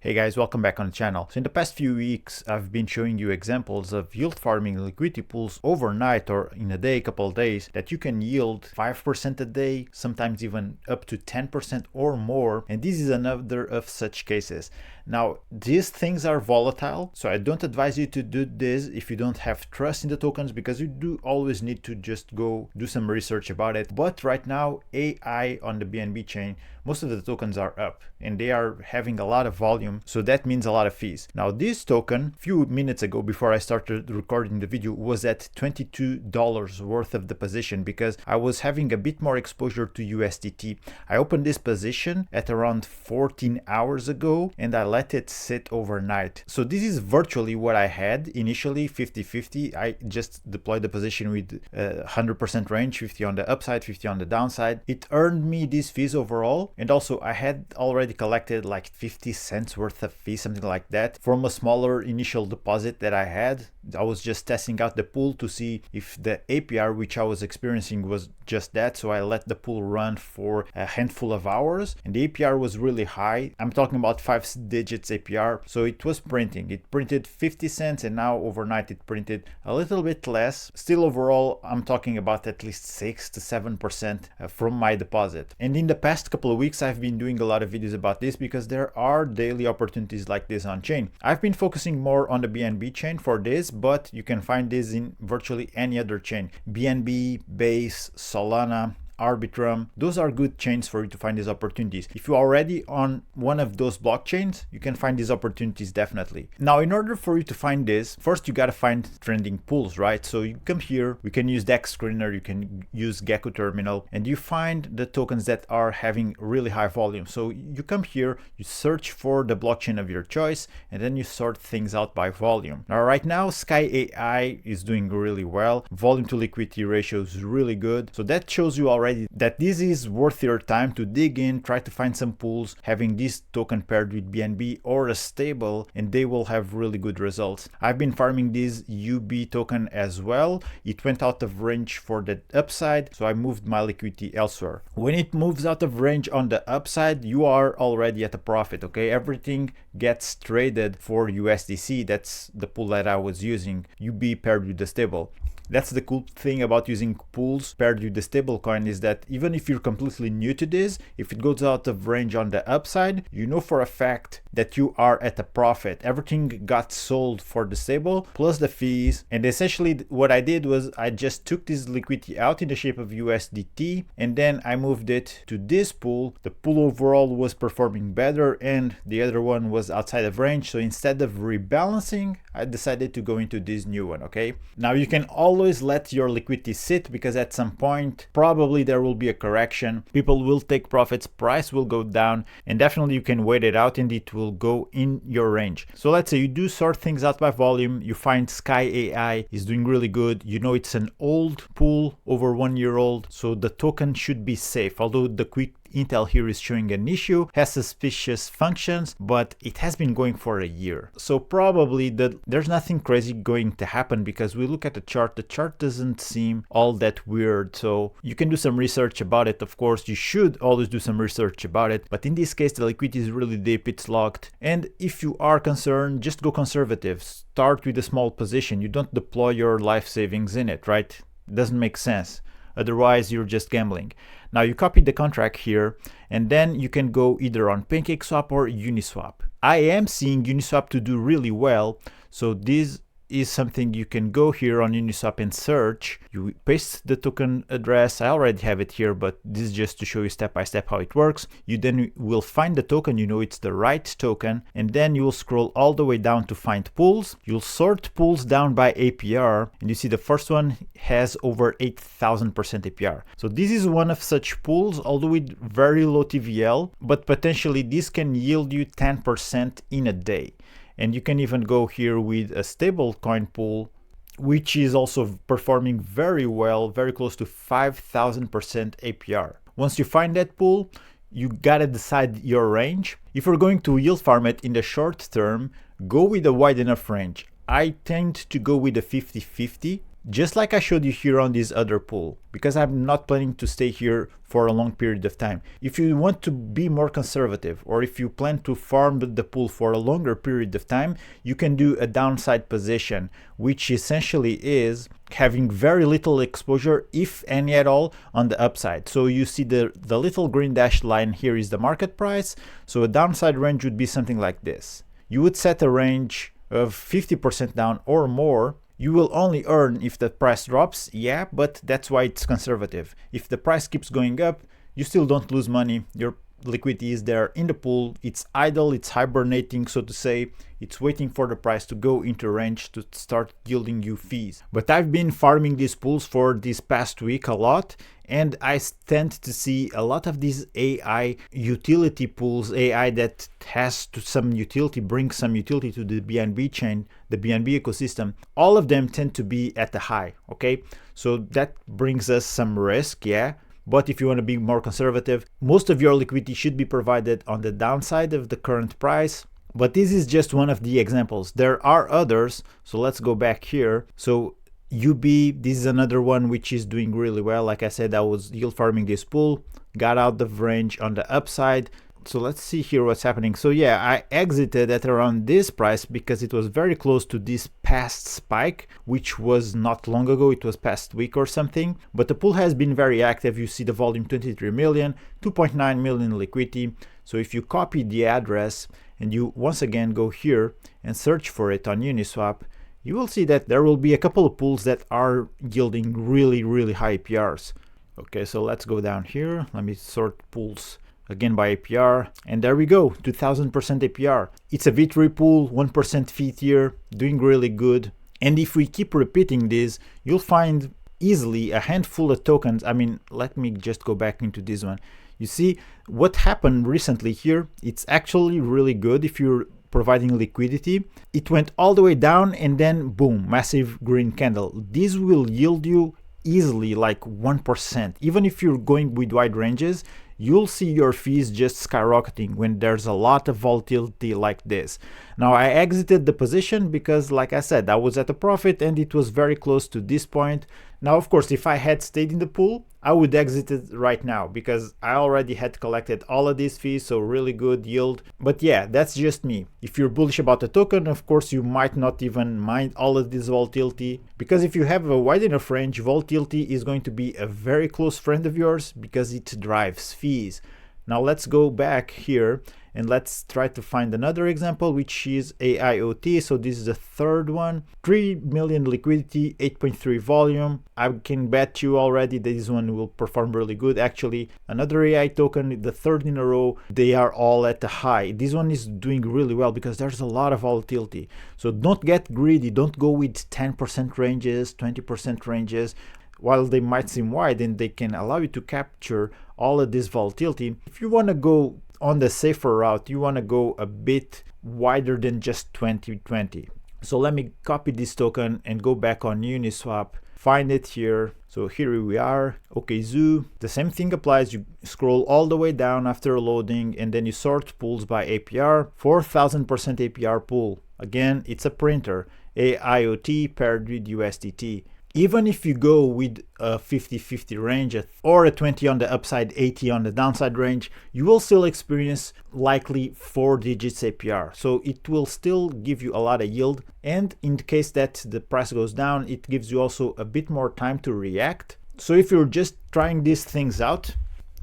Hey guys, welcome back on the channel. So in the past few weeks, I've been showing you examples of yield farming liquidity pools overnight or in a day, couple of days, that you can yield 5% a day, sometimes even up to 10% or more. And this is another of such cases. Now, these things are volatile, so I don't advise you to do this if you don't have trust in the tokens, because you do always need to just go do some research about it. But right now, AI on the BNB chain, most of the tokens are up and they are having a lot of volume, so that means a lot of fees. Now this token, a few minutes ago before I started recording the video, was at $22 worth of the position because I was having a bit more exposure to USDT. I opened this position at around 14 hours ago and I let it sit overnight. So this is virtually what I had initially, 50-50. I just deployed the position with 100% range, 50 on the upside, 50 on the downside. It earned me these fees overall. And also I had already collected like 50 cents worth of fees, something like that, from a smaller initial deposit that I had. I was just testing out the pool to see if the APR which I was experiencing was just that. So I let the pool run for a handful of hours and the APR was really high. I'm talking about 5 digits APR. So it was printing. It printed 50 cents and now overnight it printed a little bit less. Still overall, I'm talking about at least 6 to 7% from my deposit. And in the past couple of weeks, I've been doing a lot of videos about this because there are daily opportunities like this on chain. I've been focusing more on the BNB chain for this, but you can find this in virtually any other chain. BNB, Base, Solana, Arbitrum, those are good chains for you to find these opportunities. If you're already on one of those blockchains, you can find these opportunities definitely. Now, in order for you to find this, first you gotta find trending pools, right? So you come here, we can use DEX Screener, you can use Gecko Terminal, and you find the tokens that are having really high volume. So you come here, you search for the blockchain of your choice, and then you sort things out by volume. Now, right now, Sky AI is doing really well. Volume to liquidity ratio is really good. So that shows you already that this is worth your time to dig in, try to find some pools having this token paired with BNB or a stable, and they will have really good results. I've been farming this UB token as well. It went out of range for the upside, so I moved my liquidity elsewhere. When it moves out of range on the upside, you are already at a profit, okay? Everything gets traded for USDC. That's the pool that I was using, UB paired with the stable. That's the cool thing about using pools paired with the stablecoin, is that even if you're completely new to this, if it goes out of range on the upside, you know for a fact that you are at a profit. Everything got sold for the stable plus the fees. And essentially what I did was I just took this liquidity out in the shape of USDT and then I moved it to this pool. The pool overall was performing better and the other one was outside of range. So instead of rebalancing, I decided to go into this new one, okay? Now you can always let your liquidity sit because at some point, probably there will be a correction. People will take profits, price will go down, and definitely you can wait it out and it will go in your range. So let's say you do sort things out by volume, you find Sky AI is doing really good. You know it's an old pool, over 1 year old, so the token should be safe. Although the quick intel here is showing an issue, has suspicious functions, but it has been going for a year. So probably there's nothing crazy going to happen because we look at the chart doesn't seem all that weird. So you can do some research about it. Of course, you should always do some research about it. But in this case, the liquidity is really deep, it's locked. And if you are concerned, just go conservative. Start with a small position. You don't deploy your life savings in it, right? It doesn't make sense. Otherwise, you're just gambling. Now you copy the contract here, and then you can go either on PancakeSwap or Uniswap. I am seeing Uniswap to do really well, so this is something you can go here on Uniswap and search. You paste the token address. I already have it here, but this is just to show you step by step how it works. You then will find the token, you know it's the right token, and then you will scroll all the way down to find pools. You'll sort pools down by APR, and you see the first one has over 8,000% APR. So this is one of such pools, although with very low TVL, but potentially this can yield you 10% in a day. And you can even go here with a stable coin pool, which is also performing very well, very close to 5,000% APR. Once you find that pool, you gotta decide your range. If you're going to yield farm it in the short term, go with a wide enough range. I tend to go with a 50-50 just like I showed you here on this other pool, because I'm not planning to stay here for a long period of time. If you want to be more conservative, or if you plan to farm the pool for a longer period of time, you can do a downside position, which essentially is having very little exposure, if any at all, on the upside. So you see the little green dashed line here is the market price. So a downside range would be something like this. You would set a range of 50% down or more. You will only earn if the price drops, yeah, but that's why it's conservative. If the price keeps going up, you still don't lose money. Your liquidity is there in the pool. It's idle, it's hibernating, so to say. It's waiting for the price to go into range to start yielding you fees. But I've been farming these pools for this past week a lot, and I tend to see a lot of these AI utility pools, AI that has some utility, brings some utility to the BNB chain, the BNB ecosystem. All of them tend to be at the high, okay? So that brings us some risk, yeah. But if you want to be more conservative, most of your liquidity should be provided on the downside of the current price. But this is just one of the examples. There are others. So let's go back here. So UB, this is another one which is doing really well. Like I said, I was yield farming this pool, got out of range on the upside. So let's see here what's happening. So yeah, I exited at around this price because it was very close to this past spike, which was not long ago. It was past week or something. But the pool has been very active. You see the volume 23 million, 2.9 million liquidity. So if you copy the address and you once again go here and search for it on Uniswap, you will see that there will be a couple of pools that are yielding really high APRs. Okay, so let's go down here. Let me sort pools again by APR, and there we go, 2000% APR. It's a V3 pool, 1% fee tier, doing really good. And if we keep repeating this, you'll find easily a handful of tokens. I mean, let me just go back into this one. You see what happened recently here, it's actually really good if you're providing liquidity. It went all the way down and then boom, massive green candle. This will yield you easily like 1%. Even if you're going with wide ranges, you'll see your fees just skyrocketing when there's a lot of volatility like this. Now I exited the position because, like I said, I was at a profit and it was very close to this point. Now, of course, if I had stayed in the pool, I would exit it right now because I already had collected all of these fees, so really good yield. But yeah, that's just me. If you're bullish about the token, of course, you might not even mind all of this volatility, because if you have a wide enough range, volatility is going to be a very close friend of yours because it drives fees. Now let's go back here and let's try to find another example, which is AIoT. So this is the third one, 3 million liquidity, 8.3 volume. I can bet you already that this one will perform really good. Actually, another AI token, the third in a row, they are all at the high. This one is doing really well because there's a lot of volatility. So don't get greedy. Don't go with 10% ranges, 20% ranges. While they might seem wide and they can allow you to capture all of this volatility, if you want to go on the safer route, you want to go a bit wider than just 2020. So let me copy this token and go back on Uniswap, find it here. So here we are. Okay, Zoo. The same thing applies. You scroll all the way down after loading and then you sort pools by APR. 4000% APR pool. Again, it's a printer. AIoT paired with USDT. Even if you go with a 50-50 range or a 20 on the upside, 80 on the downside range, you will still experience likely 4 digits APR. So it will still give you a lot of yield. And in the case that the price goes down, it gives you also a bit more time to react. So if you're just trying these things out,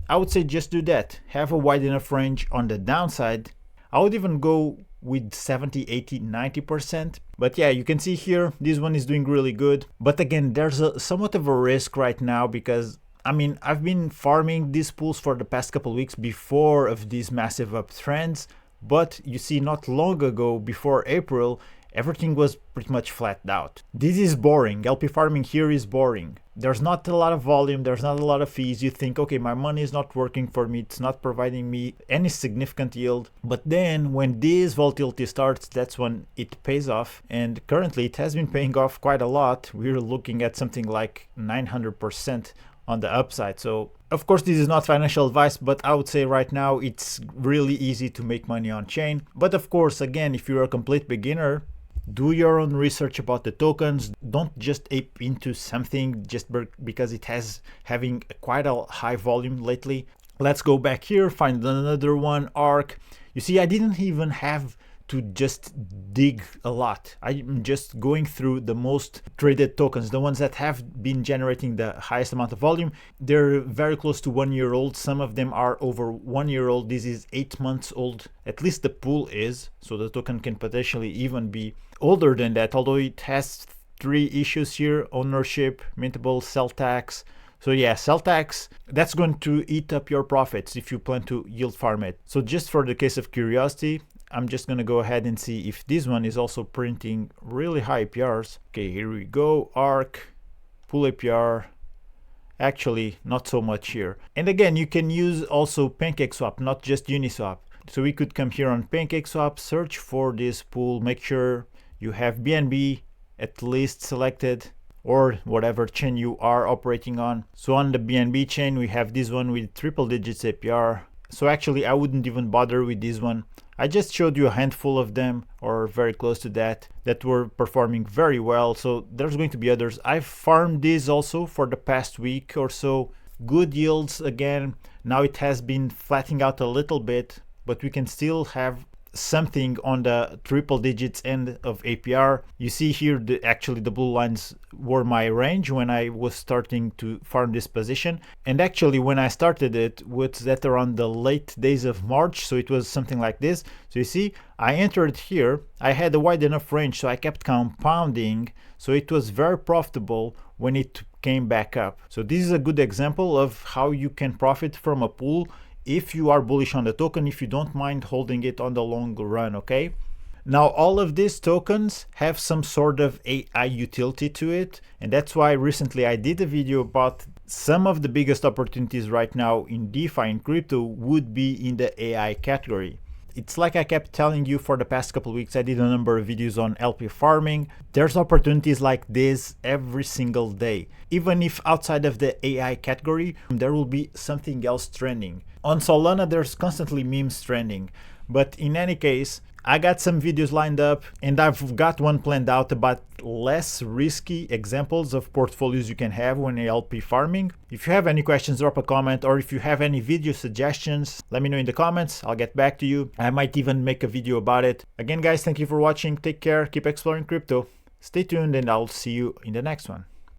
I would say just do that. Have a wide enough range on the downside. I would even go with 70, 80, 90%. But yeah, you can see here, this one is doing really good. But again, there's somewhat of a risk right now because, I mean, I've been farming these pools for the past couple of weeks before of these massive uptrends. But you see, not long ago, before April, everything was pretty much flattened out. This is boring. LP farming here is boring. There's not a lot of volume, there's not a lot of fees. You think, okay, my money is not working for me, it's not providing me any significant yield. But then when this volatility starts, that's when it pays off. And currently it has been paying off quite a lot. We're looking at something like 900% on the upside. So of course, this is not financial advice, but I would say right now it's really easy to make money on chain. But of course, again, if you're a complete beginner, Do your own research about the tokens. Don't just ape into something just because it has having quite a high volume lately. Let's go back here, find another one, ARC. You see, I didn't even have to just dig a lot. I'm just going through the most traded tokens, the ones that have been generating the highest amount of volume. They're very close to 1 year old. Some of them are over 1 year old. This is 8 months old. At least the pool is. So the token can potentially even be older than that, although it has 3 issues here: ownership, mintable, sell tax. So yeah, sell tax, that's going to eat up your profits if you plan to yield farm it. So just for the case of curiosity, I'm just going to go ahead and see if this one is also printing really high APRs. Okay, here we go. ARC, pool APR. Actually, not so much here. And again, you can use also PancakeSwap, not just Uniswap. So we could come here on PancakeSwap, search for this pool, make sure you have BNB at least selected, or whatever chain you are operating on. So on the BNB chain, we have this one with triple digits APR. So actually, I wouldn't even bother with this one. I just showed you a handful of them, or very close to that were performing very well. So there's going to be others. I've farmed these also for the past week or so. Good yields again. Now it has been flattening out a little bit, but we can still have something on the triple digits end of APR. You see here, actually the blue lines were my range when I was starting to farm this position. And actually when I started it was that around the late days of March. So it was something like this. So you see, I entered here, I had a wide enough range, so I kept compounding. So it was very profitable when it came back up. So this is a good example of how you can profit from a pool if you are bullish on the token, if you don't mind holding it on the long run, okay? Now, all of these tokens have some sort of AI utility to it, and that's why recently I did a video about some of the biggest opportunities right now in DeFi and crypto would be in the AI category. It's like I kept telling you for the past couple of weeks, I did a number of videos on LP farming. There's opportunities like this every single day. Even if outside of the AI category, there will be something else trending. On Solana, there's constantly memes trending. But in any case, I got some videos lined up, and I've got one planned out about less risky examples of portfolios you can have when LP farming. If you have any questions, drop a comment, or if you have any video suggestions, let me know in the comments. I'll get back to you. I might even make a video about it. Again, guys, thank you for watching. Take care. Keep exploring crypto. Stay tuned, and I'll see you in the next one.